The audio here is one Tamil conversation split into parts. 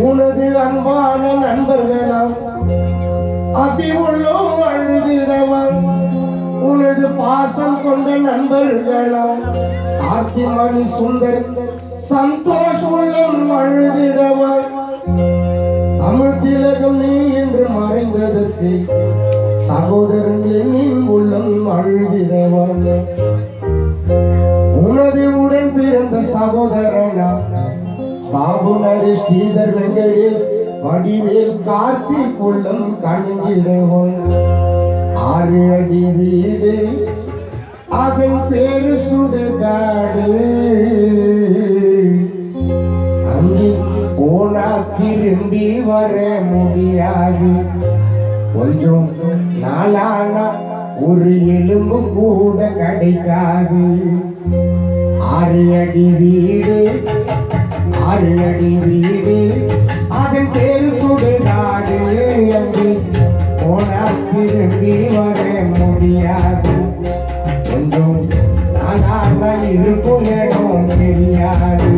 உனது அன்பான நண்பர்களாம் அபி உள்ளோம் அழுதிடவாம் உனது பாசம் கொண்ட நண்பர்களாம் ஆத்திமணி சுந்தர் சந்தோஷ் உள்ளம் அழுதிடவாம் தமிழ் திலகம் நீ என்று மறைந்ததற்கு சகோதரன் எண்ணின் உள்ளம் அழுதிடவாம் உனது உடன் பிறந்த சகோதரனா பாபு நரேஷ் ஸ்ரீதர் வெங்கடேஷ் வடிவேல் கார்த்திக் உள்ளம் கண்ணிடவன் 6 அடி வீடு அதன் பேரு சுடுகாடு அங்கே போனா திரும்பி வர முடியாது கொஞ்சம் நாளானா ஒரு எலும்பு கூட கிடைக்காது 6 அடி வீடு 6 அடி வீடு அதன் பேரு சுடுகாடு அங்கே போனா திரும்பி வர முடியாது கொஞ்சம் நாளானா இருக்கும் இடம் தெரியாது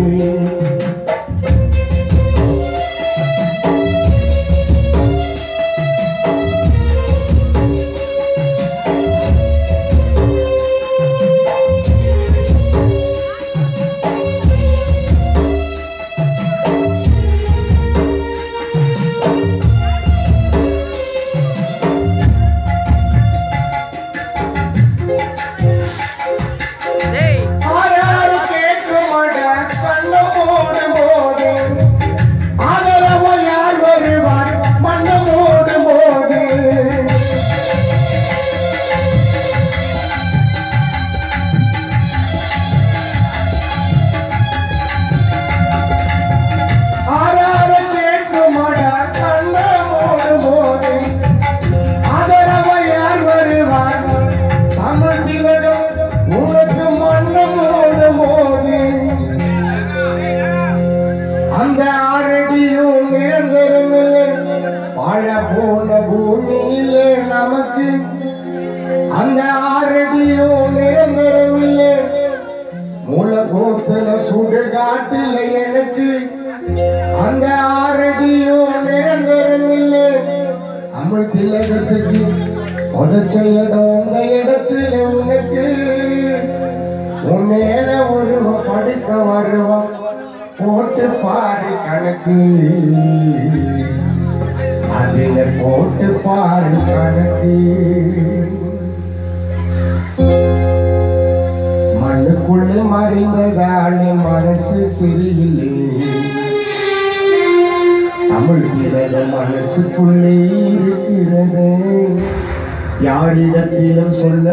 அந்த 6 அடியும் நிரந்தரமில்லை வாழ போன பூமியில நமக்கு அந்த 6 அடியும் நிரந்தரமில்லை மூலகோத்துல சுடுகாட்டில் எனக்கு அந்த 6 அடியும் நிரந்தரமில்லை தமிழ் திலகத்துக்கு உதச்ச இடம் அந்த இடத்துல உனக்கு உன் மேல ஒருவன் படுக்க வருவான் போட்டு பாரு கணக்கு அதில போட்டு பாரு கணக்கு மண்ணுக்குள்ள மறைந்ததாலே மனசு சரியில்லை தமிழ் திலக மனசுக்குள்ளே இருக்கிறது யாரிடத்திலும் சொல்ல